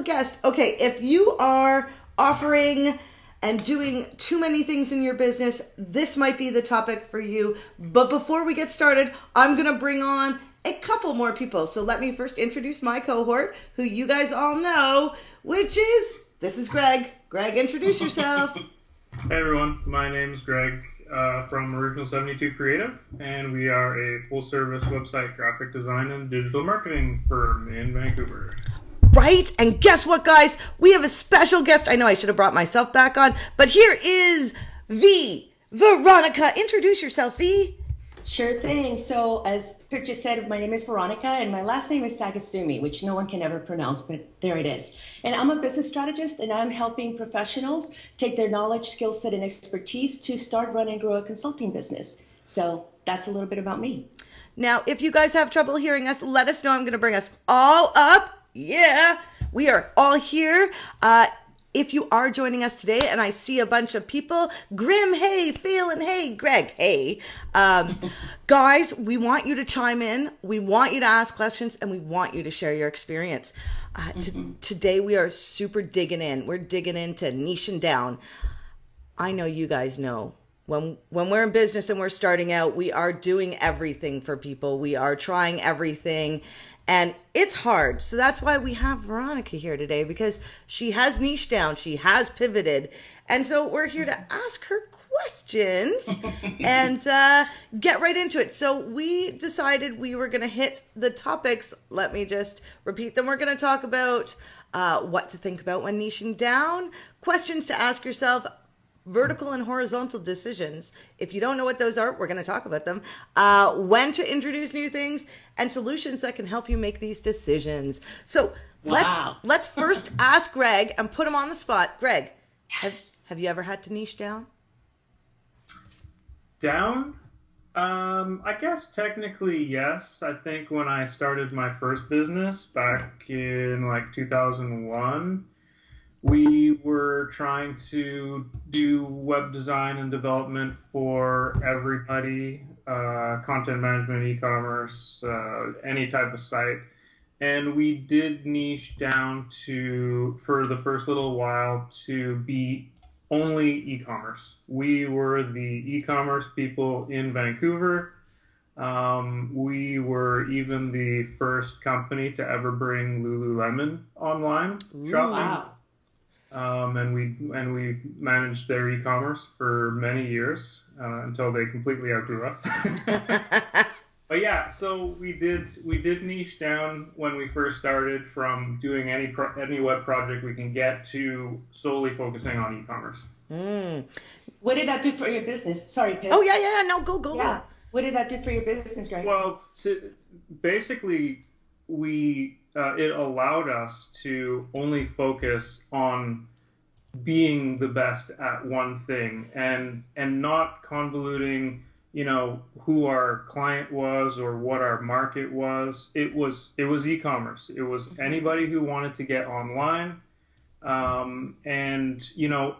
guest. Okay, if you are offering and doing too many things in your business, this might be the topic for you. But before we get started, I'm going to bring on a couple more people. So let me first introduce my cohort, who you guys all know, this is Greg. Greg, introduce yourself. Hey everyone, my name is Greg from Original 72 Creative, and we are a full-service website graphic design and digital marketing firm in Vancouver. Right, and guess what, guys? We have a special guest. I know I should have brought myself back on, but here is Veronica. Introduce yourself, V. Sure thing. So as Pip just said, my name is Veronica, and my last name is Sagastumi, which no one can ever pronounce, but there it is. And I'm a business strategist, and I'm helping professionals take their knowledge, skill set, and expertise to start, run, and grow a consulting business. So that's a little bit about me. Now, if you guys have trouble hearing us, let us know. I'm going to bring us all up. Yeah, we are all here. If you are joining us today, and I see a bunch of people, Grim, hey, Phelan, hey, Greg, hey. Guys, we want you to chime in. We want you to ask questions, and we want you to share your experience. Today, we are super digging in. We're digging into niching down. I know you guys know. When we're in business and we're starting out, we are doing everything for people. We are trying everything. And it's hard. So that's why we have Veronica here today, because she has niche down. She has pivoted. And so we're here to ask her questions and get right into it. So we decided we were going to hit the topics. Let me just repeat them. We're going to talk about what to think about when niching down, questions to ask yourself, vertical and horizontal decisions. If you don't know what those are, we're going to talk about them. When to introduce new things and solutions that can help you make these decisions. So let's first ask Greg and put him on the spot. Greg, Yes. have you ever had to niche down? Down? I guess technically yes. I think when I started my first business back in like 2001, we were trying to do web design and development for everybody, content management, e-commerce, any type of site. And we did niche down for the first little while, to be only e-commerce. We were the e-commerce people in Vancouver. We were even the first company to ever bring Lululemon online shopping. Wow. And we managed their e-commerce for many years until they completely outgrew us. But yeah, so we did niche down when we first started, from doing any web project we can get to solely focusing on e-commerce. What did that do for your business? Sorry, Pip. Oh, yeah. No, go. Yeah. What did that do for your business, Greg? Well, basically, it allowed us to only focus on being the best at one thing, and not convoluting, who our client was or what our market was. It was e-commerce. It was anybody who wanted to get online. And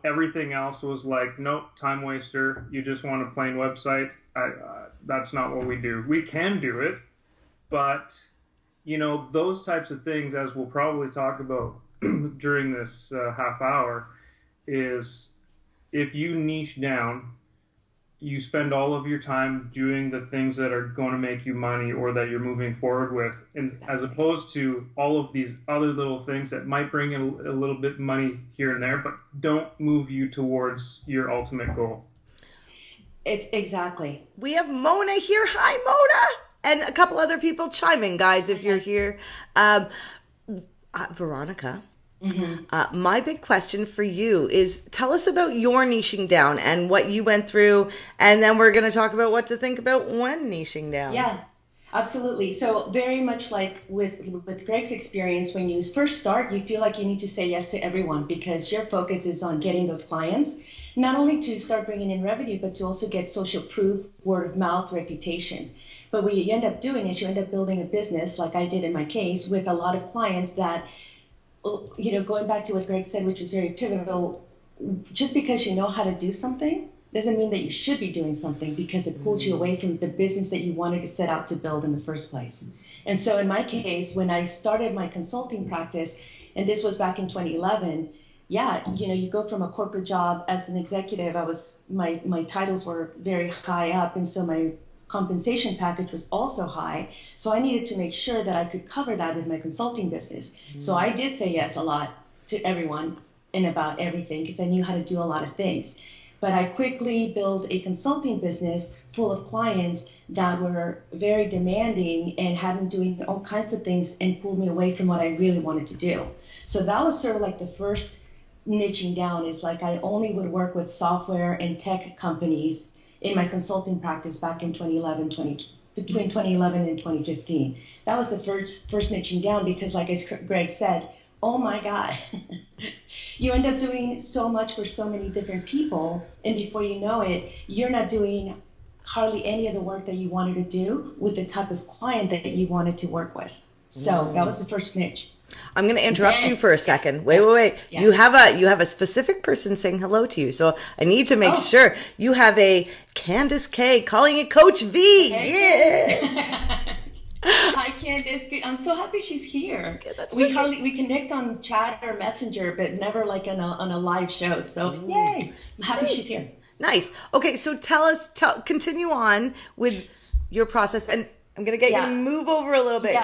everything else was like, nope, time waster. You just want a plain website. That's not what we do. We can do it, but those types of things, as we'll probably talk about during this half hour, is if you niche down, you spend all of your time doing the things that are going to make you money or that you're moving forward with, and as opposed to all of these other little things that might bring in a little bit of money here and there, but don't move you towards your ultimate goal. It's exactly. We have Mona here. Hi, Mona. And a couple other people. Chime in, guys, if you're here. Veronica, my big question for you is, tell us about your niching down and what you went through, and then we're going to talk about what to think about when niching down. Yeah, absolutely. So very much like with Greg's experience, when you first start, you feel like you need to say yes to everyone because your focus is on getting those clients, not only to start bringing in revenue, but to also get social proof, word of mouth, reputation. But what you end up doing is you end up building a business, like I did in my case, with a lot of clients that, going back to what Greg said, which was very pivotal, just because you know how to do something doesn't mean that you should be doing something, because it pulls you away from the business that you wanted to set out to build in the first place. And so in my case, when I started my consulting practice, and this was back in 2011. Yeah, you go from a corporate job as an executive. My titles were very high up, and so my compensation package was also high. So I needed to make sure that I could cover that with my consulting business. So I did say yes a lot to everyone and about everything because I knew how to do a lot of things. But I quickly built a consulting business full of clients that were very demanding and had me doing all kinds of things and pulled me away from what I really wanted to do. So that was sort of like the first niching down, is like I only would work with software and tech companies in my consulting practice back in between 2011 and 2015. That was the first niching down because, like as Greg said, oh my God, you end up doing so much for so many different people, and before you know it, you're not doing hardly any of the work that you wanted to do with the type of client that you wanted to work with. So that was the first niche. I'm going to interrupt you for a second. Wait. Yeah. You have a specific person saying hello to you, so I need to make sure you have a Candace K calling it Coach V. Okay. Yeah. Hi, Candace. I'm so happy she's here. Yeah, that's we connect on chat or Messenger, but never like on a live show. So yay! I'm happy she's here. Nice. Okay, so continue on with your process, and I'm gonna get you to move over a little bit,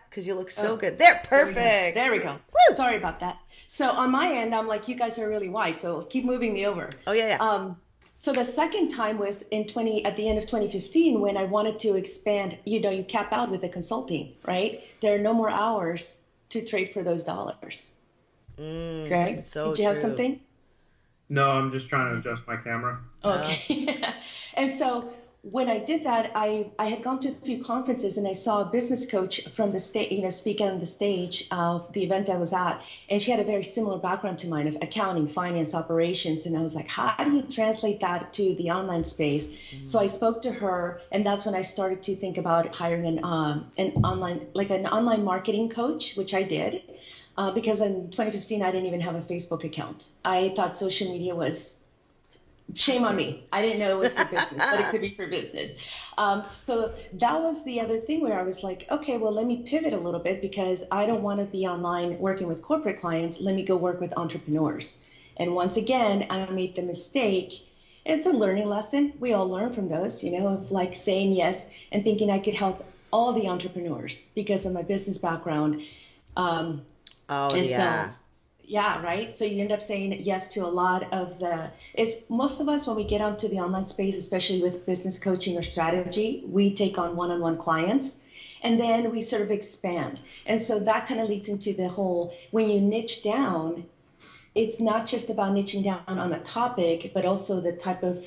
because you look so good. There, perfect. There we go. Woo! Sorry about that. So on my end, I'm like, you guys are really wide, so keep moving me over. Oh yeah. So the second time was at the end of 2015 when I wanted to expand. You cap out with the consulting, right? There are no more hours to trade for those dollars. Greg, so did you have something? No, I'm just trying to adjust my camera. Okay. And so when I did that, I had gone to a few conferences and I saw a business coach from the state, speak on the stage of the event I was at. And she had a very similar background to mine of accounting, finance, operations. And I was like, how do you translate that to the online space? So I spoke to her, and that's when I started to think about hiring an online marketing coach, which I did. Because in 2015, I didn't even have a Facebook account. I thought social media was, shame on me. I didn't know it was for business, but it could be for business. So that was the other thing where I was like, okay, well, let me pivot a little bit because I don't want to be online working with corporate clients. Let me go work with entrepreneurs. And once again, I made the mistake. It's a learning lesson. We all learn from those, of like saying yes and thinking I could help all the entrepreneurs because of my business background. So, yeah, right. So you end up saying yes to a lot of most of us, when we get onto the online space, especially with business coaching or strategy, we take on one-on-one clients and then we sort of expand. And so that kind of leads into the whole, when you niche down, it's not just about niching down on a topic, but also the type of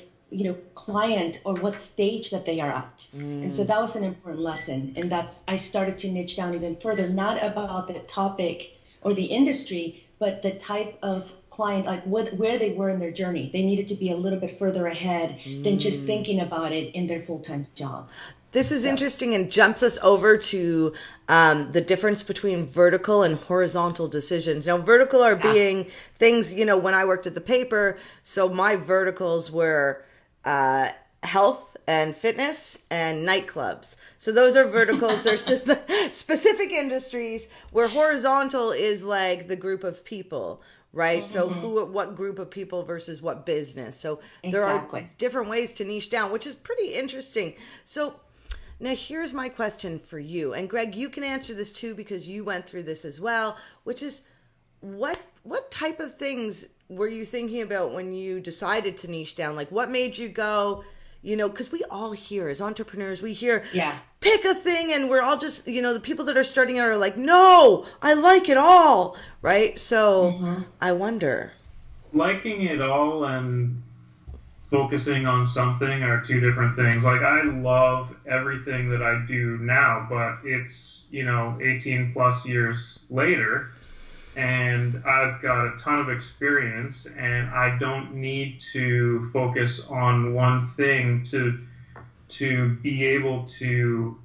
client or what stage that they are at. And so that was an important lesson. And I started to niche down even further, not about the topic or the industry, but the type of client, like where they were in their journey. They needed to be a little bit further ahead than just thinking about it in their full-time job. This is interesting and jumps us over to the difference between vertical and horizontal decisions. Now, vertical are being things, when I worked at the paper, so my verticals were health and fitness and nightclubs. So those are verticals. There's specific industries, where horizontal is like the group of people, right? So what group of people versus what business. So there are different ways to niche down, which is pretty interesting. So now here's my question for you. And Greg, you can answer this too, because you went through this as well, which is what type of things were you thinking about when you decided to niche down? Like, what made you go, because we all hear as entrepreneurs, we hear, pick a thing, and we're all just, the people that are starting out are like, no, I like it all, right? So I wonder. Liking it all and focusing on something are two different things. Like, I love everything that I do now, but it's, 18 plus years later, and I've got a ton of experience, and I don't need to focus on one thing to be able to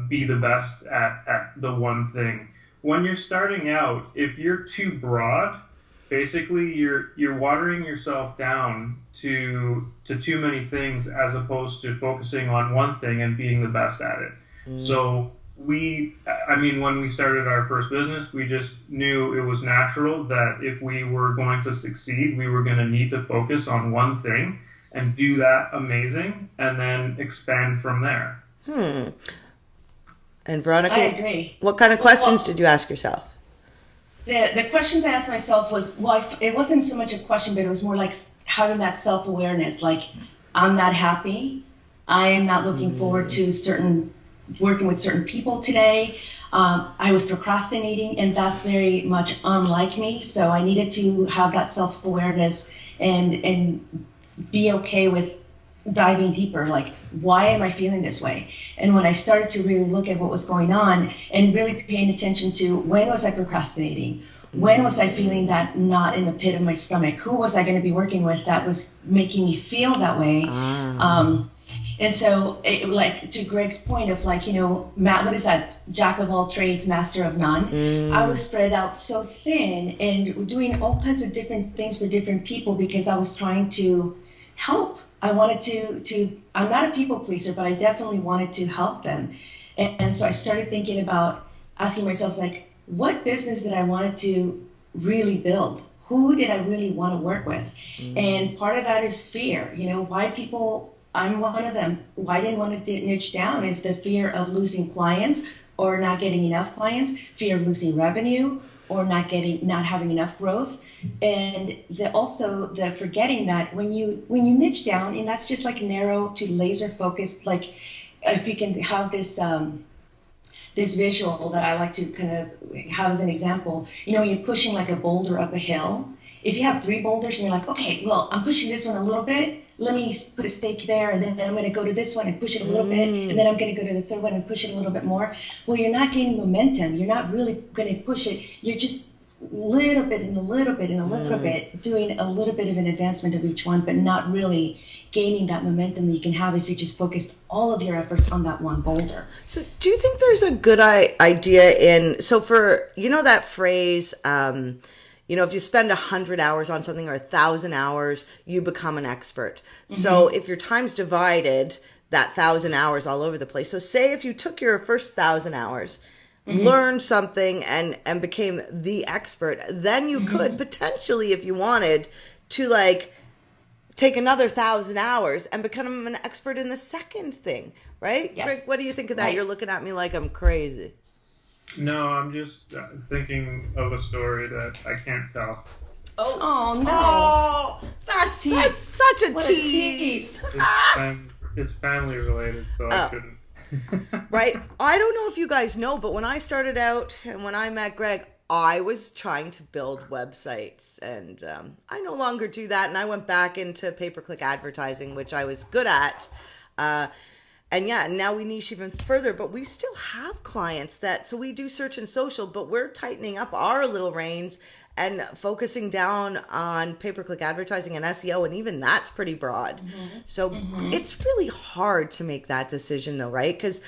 be the best at the one thing. When you're starting out, if you're too broad, basically you're watering yourself down to too many things, as opposed to focusing on one thing and being the best at it. So I mean, when we started our first business, we just knew it was natural that if we were going to succeed, we were going to need to focus on one thing and do that amazing, and then expand from there. And Veronica, I agree. what kind of questions did you ask yourself? The questions I asked myself was, well, it wasn't so much a question, but it was more like having that self-awareness. Like, I'm not happy. I am not looking forward to working with certain people today. I was procrastinating, and that's very much unlike me. So I needed to have that self-awareness and be okay with diving deeper. Like, why am I feeling this way? And when I started to really look at what was going on and really paying attention to, when was I procrastinating? When was I feeling that knot in the pit of my stomach? Who was I going to be working with that was making me feel that way? And so, like, to Greg's point of, like, you know, Matt, what is that? Jack of all trades, master of none. I was spread out so thin and doing all kinds of different things for different people because I was trying to help. I wanted to I'm not a people pleaser, but I definitely wanted to help them. And so I started thinking about asking myself, like, what business did I want to really build? Who did I really want to work with? And part of that is fear. You know, why people, I'm one of them. Why I didn't want to niche down is the fear of losing clients or not getting enough clients, fear of losing revenue or not having enough growth. And also the forgetting that when you niche down, and that's just like narrow to laser focused, like if you can have this this visual that I like to kind of have as an example, you know, when you're pushing like a boulder up a hill, if you have 3 boulders and you're like, okay, well, I'm pushing this one a little bit, let me put a stake there, and then I'm going to go to this one and push it a little bit, and then I'm going to go to the third one and push it a little bit more. Well, you're not gaining momentum. You're not really going to push it. You're just little bit and a little bit and a little bit, doing a little bit of an advancement of each one, but not really gaining that momentum that you can have if you just focused all of your efforts on that one boulder. So do you think there's a good idea so for, you know, that phrase, you know, if you spend 100 hours on something or 1,000 hours, you become an expert. So if your time's divided, that 1,000 hours all over the place. So say if you took your first 1,000 hours, learned something and became the expert, then you could potentially, if you wanted to, like, take another 1,000 hours and become an expert in the second thing, right? Yes. Greg, what do you think of that? Right. You're looking at me like I'm crazy. No, I'm just thinking of a story that I can't tell. Oh no! Oh, that's such a What a tease. tease. It's family related, so I couldn't. Right? I don't know if you guys know, but when I started out and when I met Greg, I was trying to build websites, and I no longer do that. And I went back into pay-per-click advertising, which I was good at. And yeah, now we niche even further, but we still have clients so we do search and social, but we're tightening up our little reins and focusing down on pay-per-click advertising and SEO, and even that's pretty broad. So it's really hard to make that decision though, right? Because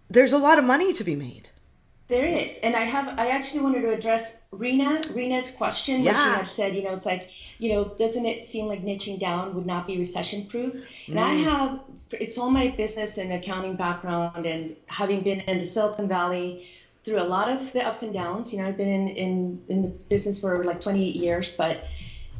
there's a lot of money to be made. There is, and I actually wanted to address Rena's question, where she had said, you know, it's like, you know, doesn't it seem like niching down would not be recession proof? And it's all my business and accounting background, and having been in the Silicon Valley through a lot of the ups and downs. You know, I've been in the business for like 28 years, but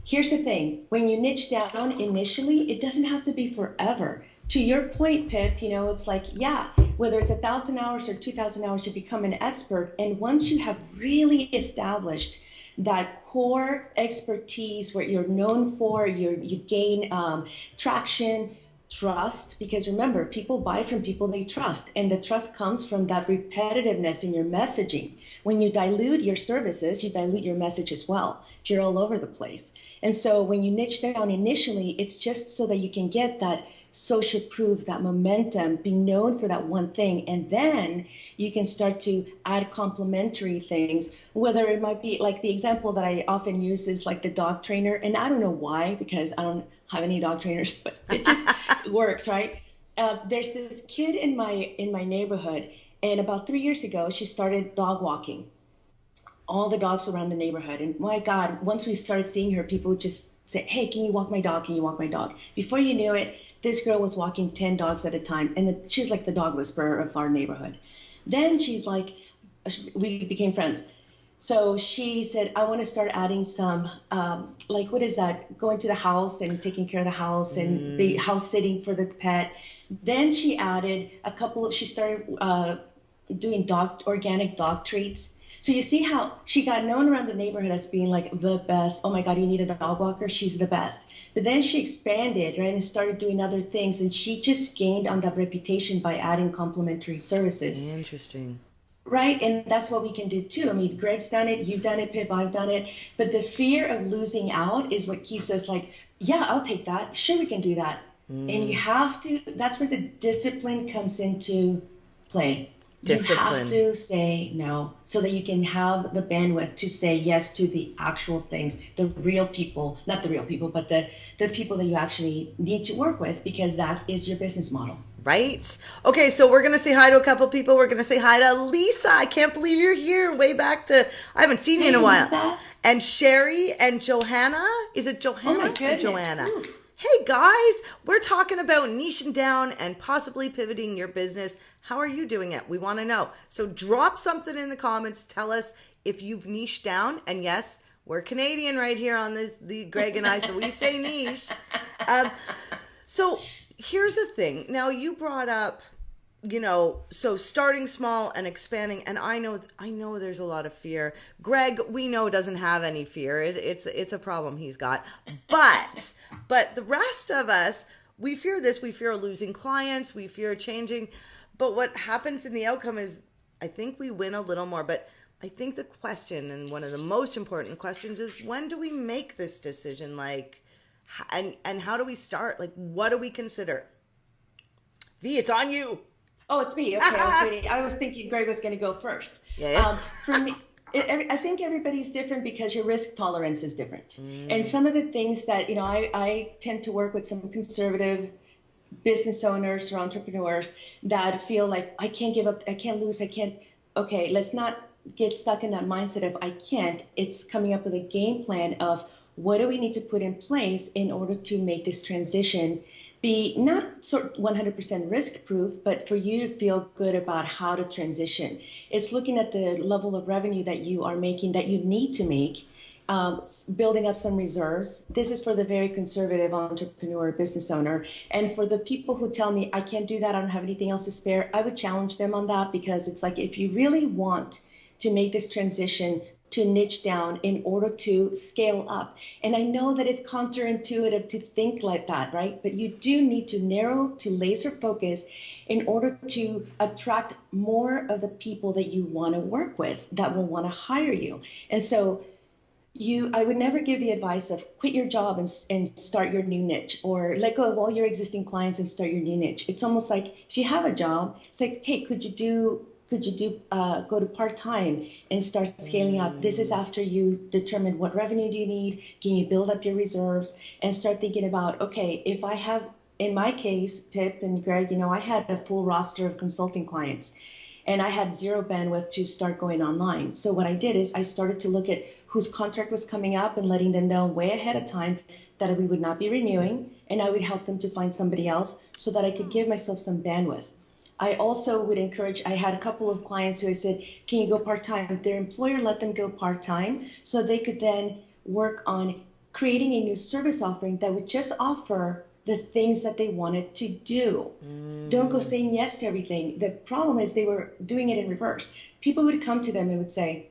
here's the thing: when you niche down initially, it doesn't have to be forever. To your point, Pip, you know, it's like, yeah, whether it's 1,000 hours or 2,000 hours, you become an expert. And once you have really established that core expertise, what you're known for, you gain traction, trust, because remember, people buy from people they trust, and the trust comes from that repetitiveness in your messaging. When you dilute your services, you dilute your message as well, if you're all over the place. And so when you niche down initially, it's just so that you can get that social proof, that momentum, be known for that one thing, and then you can start to add complementary things, whether it might be like the example that I often use is like the dog trainer. And I don't know why, because I don't have any dog trainers, but it just works, right? There's this kid in my neighborhood, and about 3 years ago, she started dog walking all the dogs around the neighborhood. And my God, once we started seeing her, people would just say, hey, can you walk my dog? Can you walk my dog? Before you knew it, this girl was walking 10 dogs at a time. And she's like the dog whisperer of our neighborhood. Then she's like, we became friends. So she said, I want to start adding some, like, what is that? Going to the house and taking care of the house and be house sitting for the pet. Then she added she started doing organic dog treats. So you see how she got known around the neighborhood as being like the best. Oh my God, you need a dog walker? She's the best. But then she expanded, right, and started doing other things. And she just gained on that reputation by adding complementary services. Interesting. Right, and that's what we can do too. I mean, Greg's done it, you've done it, Pip, I've done it. But the fear of losing out is what keeps us like, yeah, I'll take that. Sure, we can do that. And you have to, that's where the discipline comes into play. Discipline. You have to say no so that you can have the bandwidth to say yes to the actual things, the real people, not the real people, but the people that you actually need to work with, because that is your business model. Right? Okay, so we're going to say hi to a couple people. We're going to say hi to Lisa. I can't believe you're here. Way back to, I haven't seen you in a while. Lisa. And Sherry and Johanna. Is it Johanna Oh my or goodness. Joanna? Ooh. Hey guys, we're talking about niching down and possibly pivoting your business. How are you doing it? We want to know. So drop something in the comments. Tell us if you've niched down. And yes, we're Canadian right here on the Greg and I, so we say niche. So here's the thing. Now you brought up, so starting small and expanding, and I know there's a lot of fear. Greg, we know, doesn't have any fear. It's a problem he's got. But the rest of us, we fear this. We fear losing clients. We fear changing. But what happens in the outcome is, I think we win a little more. But I think the question, and one of the most important questions, is when do we make this decision? Like, and how do we start? Like, what do we consider? V, it's on you. Oh, it's me. Okay, I was thinking Greg was going to go first. Yeah. For me, I think everybody's different because your risk tolerance is different. And some of the things that, I tend to work with some conservative business owners or entrepreneurs that feel like I can't give up, I can't lose, I can't. Okay, let's not get stuck in that mindset of I can't. It's coming up with a game plan of what do we need to put in place in order to make this transition be not 100% risk proof, but for you to feel good about how to transition. It's looking at the level of revenue that you are making, that you need to make, building up some reserves. This is for the very conservative entrepreneur, business owner. And for the people who tell me, I can't do that, I don't have anything else to spare, I would challenge them on that, because it's like, if you really want to make this transition, to niche down in order to scale up. And I know that it's counterintuitive to think like that, right? But you do need to narrow to laser focus in order to attract more of the people that you want to work with, that will want to hire you. And so I would never give the advice of quit your job and start your new niche, or let go of all your existing clients and start your new niche. It's almost like if you have a job, it's like, hey, could you go to part-time and start scaling up? This is after you determine what revenue do you need, can you build up your reserves, and start thinking about, okay, if I have, in my case, Pip and Greg, I had a full roster of consulting clients and I had zero bandwidth to start going online. So what I did is I started to look at whose contract was coming up and letting them know way ahead of time that we would not be renewing, and I would help them to find somebody else so that I could give myself some bandwidth. I also would encourage, I had a couple of clients who I said, can you go part-time? Their employer let them go part-time so they could then work on creating a new service offering that would just offer the things that they wanted to do. Don't go saying yes to everything. The problem is they were doing it in reverse. People would come to them and would say,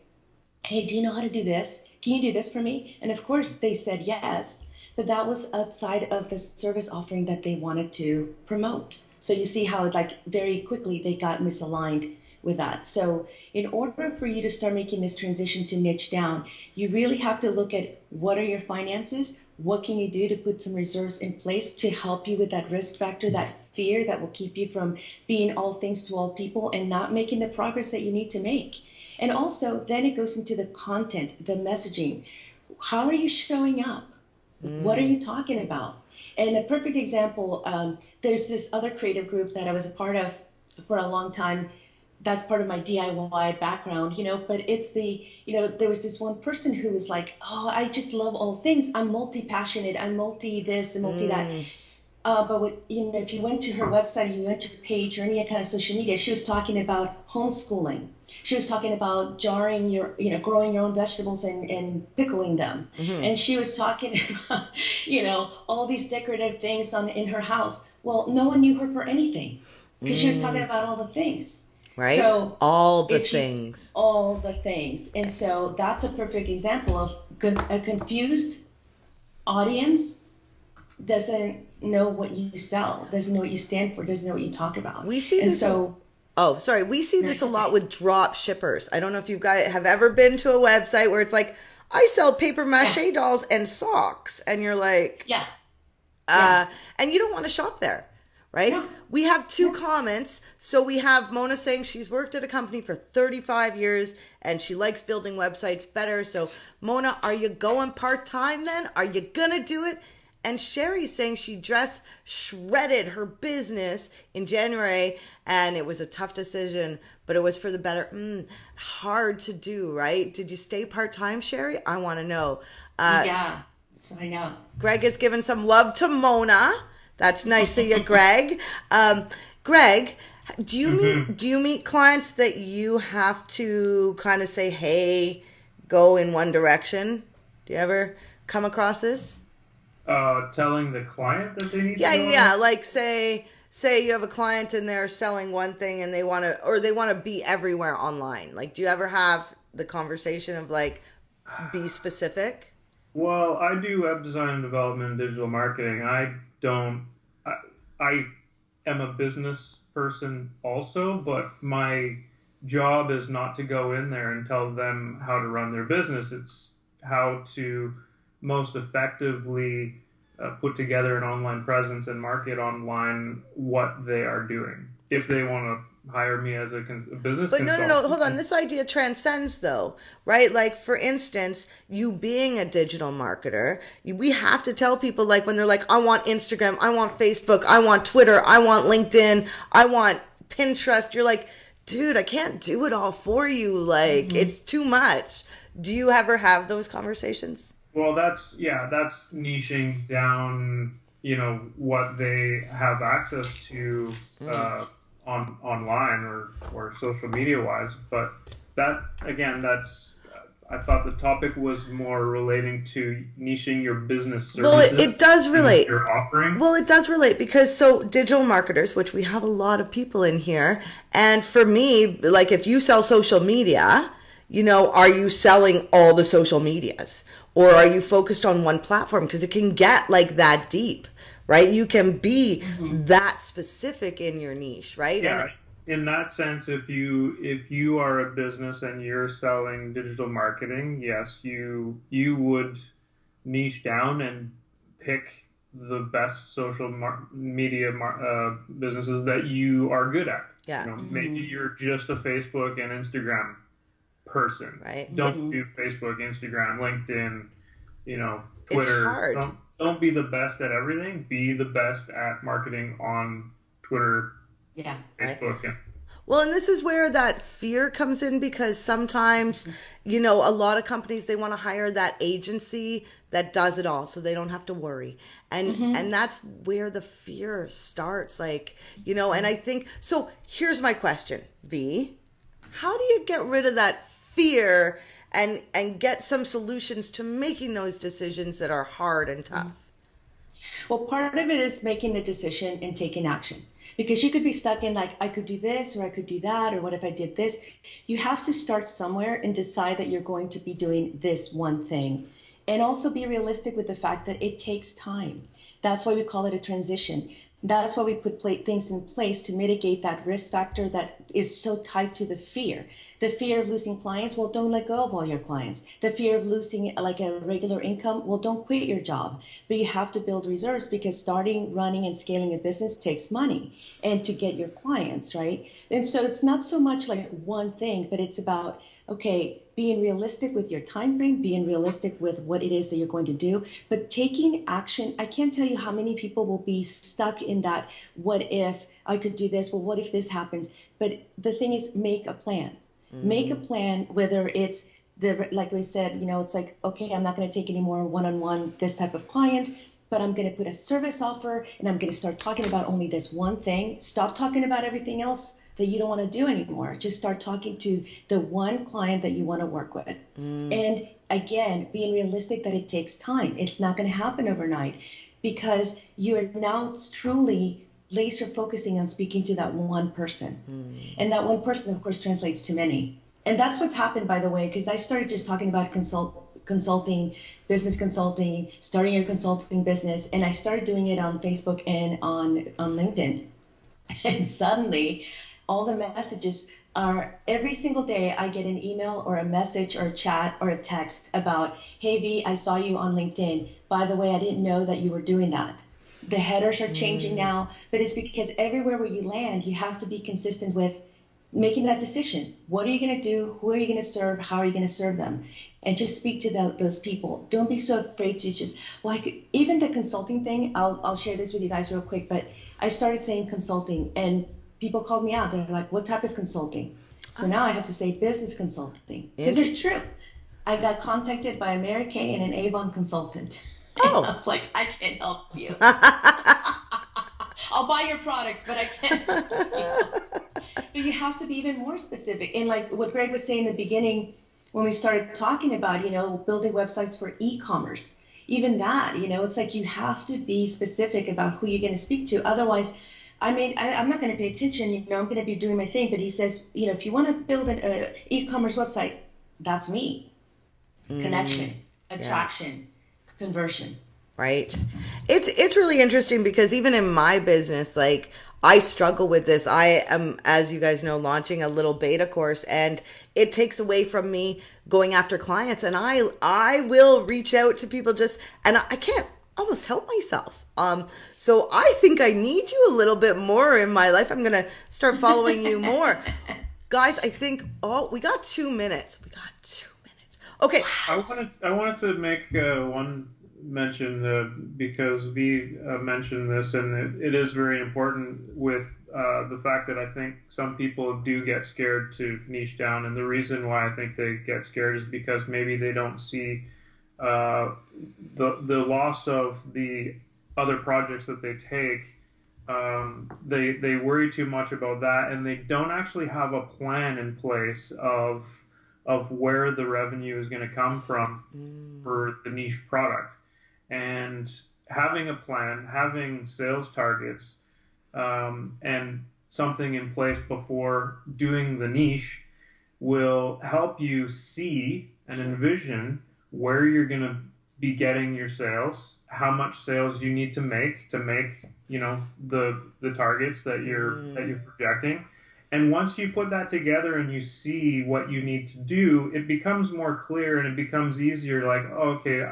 hey, do you know how to do this? Can you do this for me? And of course they said yes, but that was outside of the service offering that they wanted to promote. So you see how very quickly they got misaligned with that. So in order for you to start making this transition to niche down, you really have to look at what are your finances, what can you do to put some reserves in place to help you with that risk factor, that fear that will keep you from being all things to all people and not making the progress that you need to make. And also then it goes into the content, the messaging. How are you showing up? What are you talking about? And a perfect example, there's this other creative group that I was a part of for a long time. That's part of my DIY background, but it's there was this one person who was like, oh, I just love all things. I'm multi-passionate. I'm multi this and multi that. if you went to her website, you went to her page or any kind of social media, she was talking about homeschooling. She was talking about growing your own vegetables and pickling them. And she was talking about, all these decorative things in her house. Well, no one knew her for anything because she was talking about all the things. Right? So all the things. All the things. And so that's a perfect example of a confused audience doesn't know what you sell, doesn't know what you stand for, doesn't know what you talk about. We see and this. So, we see this a lot with drop shippers. I don't know if you guys have ever been to a website where it's like, I sell paper mache dolls and socks, and you're like, and you don't want to shop there, right? No. We have two comments. So we have Mona saying she's worked at a company for 35 years and she likes building websites better. So Mona, are you going part-time then? Are you gonna do it? And Sherry's saying she shredded her business in January and it was a tough decision, but it was for the better. Hard to do, right? Did you stay part-time, Sherry? I want to know. Yeah, so I know. Greg has given some love to Mona. That's nice of you, Greg. Greg, do you meet clients that you have to kind of say, hey, go in one direction? Do you ever come across this? Telling the client that they need to go Yeah. Like say you have a client and they're selling one thing and they want to be everywhere online. Like, do you ever have the conversation of like, be specific? Well, I do web design and development and digital marketing. I am a business person also, but my job is not to go in there and tell them how to run their business. It's how to most effectively put together an online presence and market online what they are doing. If they want to hire me as a business consultant. No, hold on. This idea transcends though, right? Like, for instance, you being a digital marketer, we have to tell people, like, when they're like, I want Instagram, I want Facebook, I want Twitter, I want LinkedIn, I want Pinterest. You're like, dude, I can't do it all for you. Like, it's too much. Do you ever have those conversations? Well, that's niching down, what they have access to online or social media wise. But that, again, I thought the topic was more relating to niching your business services. Well, it does relate. Your offering. Well, it does relate because digital marketers, which we have a lot of people in here, and for me, like, if you sell social media, are you selling all the social medias? Or are you focused on one platform? Because it can get like that deep, right? You can be that specific in your niche, right? Yeah. In that sense, if you are a business and you're selling digital marketing, yes, you would niche down and pick the best social media businesses that you are good at. Yeah. Maybe you're just a Facebook and Instagram person. Right. Don't do Facebook, Instagram, LinkedIn, Twitter. It's hard. Don't be the best at everything. Be the best at marketing on Twitter, Facebook. Right. Well, and this is where that fear comes in, because sometimes, a lot of companies, they want to hire that agency that does it all so they don't have to worry. And that's where the fear starts, like, and I think, so here's my question, V. How do you get rid of that fear and get some solutions to making those decisions that are hard and tough? Well, part of it is making the decision and taking action, because you could be stuck in like, I could do this or I could do that, or what if I did this? You have to start somewhere and decide that you're going to be doing this one thing, and also be realistic with the fact that it takes time. That's why we call it a transition. That's why we put things in place to mitigate that risk factor that is so tied to the fear. The fear of losing clients, well, don't let go of all your clients. The fear of losing like a regular income, well, don't quit your job. But you have to build reserves, because starting, running, and scaling a business takes money, and to get your clients, right? And so it's not so much like one thing, but it's about, okay, being realistic with your time frame, being realistic with what it is that you're going to do, but taking action. I can't tell you how many people will be stuck in that, what if I could do this? Well, what if this happens? But the thing is, make a plan. Make a plan, whether it's like we said, it's like, okay, I'm not going to take any more one-on-one this type of client. but I'm going to put a service offer and I'm going to start talking about only this one thing. Stop talking about everything else that you don't want to do anymore. Just start talking to the one client that you want to work with. And again, being realistic that it takes time. It's not going to happen overnight because you're now truly laser focusing on speaking to that one person. And that one person, of course, translates to many. And that's what's happened, by the way, because I started just talking about consulting, business consulting, starting your consulting business. And I started doing it on Facebook and on LinkedIn. And suddenly, all the messages are every single day I get an email or a message or a chat or a text about, hey V, I saw you on LinkedIn. By the way, I didn't know that you were doing that. The headers are changing now, but it's because everywhere where you land, you have to be consistent with making that decision. What are you going to do? Who are you going to serve? How are you going to serve them? And just speak to those people. Don't be so afraid to just, like, even the consulting thing, I'll share this with you guys real quick, but I started saying consulting and people called me out. They're like, what type of consulting? So now I have to say business consulting because it's true. I got contacted by a Mary Kay and an Avon consultant. Oh. I was like, I can't help you. I'll buy your product, but I can't help you. But you have to be even more specific. And like what Greg was saying in the beginning, when we started talking about, building websites for e-commerce, even that, it's like you have to be specific about who you're going to speak to. Otherwise, I'm not going to pay attention. I'm going to be doing my thing. But he says, if you want to build an e-commerce website, that's me. Connection, attraction, conversion. Right. It's really interesting because even in my business, like I struggle with this. I am, as you guys know, launching a little beta course and it takes away from me going after clients, and I will reach out to people and I can't almost help myself. So I think I need you a little bit more in my life. I'm going to start following you more. Guys, I think, we got 2 minutes. Okay. I wanted to make one mention because V mentioned this, and it is very important with the fact that I think some people do get scared to niche down, and the reason why I think they get scared is because maybe they don't see the loss of the other projects that they take. They worry too much about that, and they don't actually have a plan in place of where the revenue is going to come from for the niche product. And having a plan, having sales targets, and something in place before doing the niche will help you see and envision where you're going to be getting your sales, how much sales you need to make the targets that you're projecting. And once you put that together and you see what you need to do, it becomes more clear and it becomes easier. Like, okay,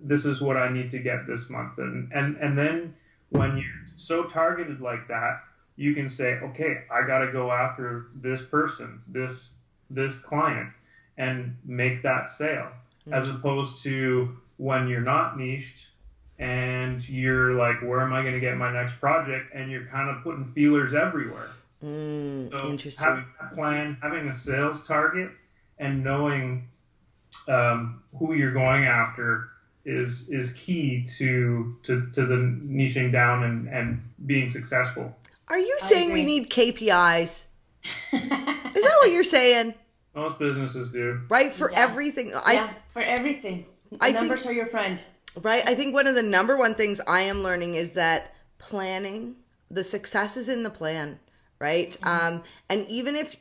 this is what I need to get this month. And then when you're so targeted like that, you can say, okay, I got to go after this person, this client, and make that sale. As opposed to when you're not niched and you're like, where am I going to get my next project? And you're kind of putting feelers everywhere. So Interesting. having a plan, having a sales target, and knowing who you're going after is key to the niching down and being successful. Are you saying we need KPIs? Is that what you're saying? Most businesses do. Right, for everything. For everything. I Numbers are your friend. Right. I think one of the number one things I am learning is that planning, the success is in the plan. Right. And even if,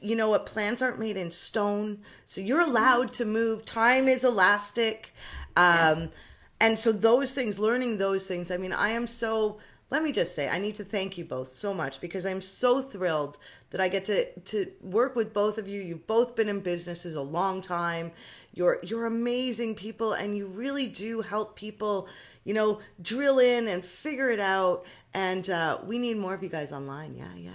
plans aren't made in stone, so you're allowed to move. Time is elastic. And so those things, learning those things, let me just say, I need to thank you both so much because I'm so thrilled that I get to work with both of you. You've both been in businesses a long time. You're amazing people, and you really do help people, drill in and figure it out. And we need more of you guys online. Yeah.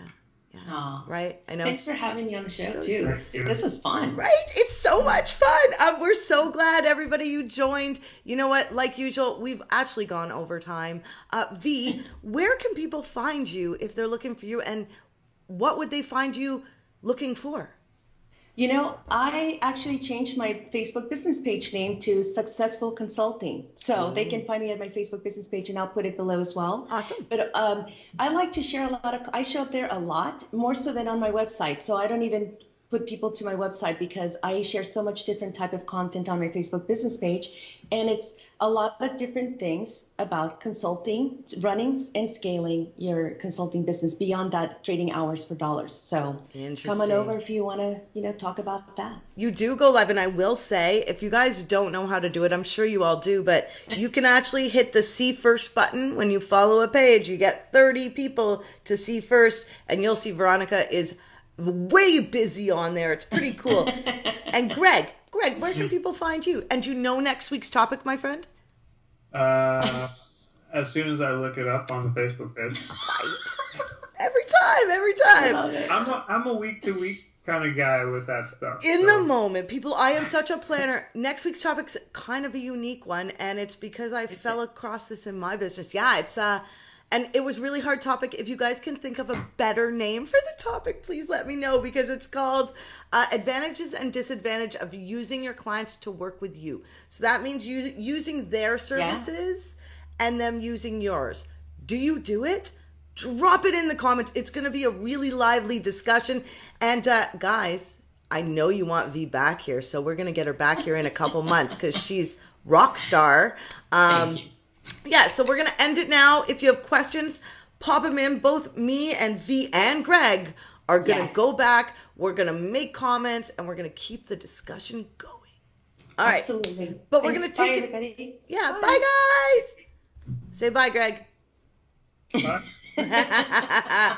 Aww. Right. I know. Thanks for having me on the show too. This was fun. Right. It's so much fun. We're so glad everybody you joined. You know what? Like usual, we've actually gone over time. V, where can people find you if they're looking for you, and what would they find you looking for? You know, I actually changed my Facebook business page name to Successful Consulting. So they can find me at my Facebook business page and I'll put it below as well. Awesome. But I like to share a lot of, I show up there a lot, more so than on my website. So I don't even put people to my website because I share so much different type of content on my Facebook business page. And it's a lot of different things about consulting, running and scaling your consulting business beyond that trading hours for dollars. So come on over if you want to, talk about that. You do go live, and I will say, if you guys don't know how to do it, I'm sure you all do, but you can actually hit the see first button when you follow a page. You get 30 people to see first, and you'll see Veronica is way busy on there. It's pretty cool. And Greg, where can people find you? And you know next week's topic, my friend? As soon as I look it up on the Facebook page. Every time. I'm a week to week kind of guy with that stuff. In the moment, people, I am such a planner. Next week's topic's kind of a unique one, and it's because I fell across this in my business. Yeah, it's and it was really hard topic. If you guys can think of a better name for the topic, please let me know, because it's called Advantages and Disadvantage of Using Your Clients to Work with You. So that means using their services and them using yours. Do you do it? Drop it in the comments. It's going to be a really lively discussion. And guys, I know you want V back here, so we're going to get her back here in a couple months because she's rock star. Thank you. Yeah, so we're going to end it now. If you have questions, pop them in. Both me and V and Greg are going to go back. We're going to make comments, and we're going to keep the discussion going. All right. Absolutely. But we're going to take everybody. Yeah, bye, guys. Say bye, Greg. Bye.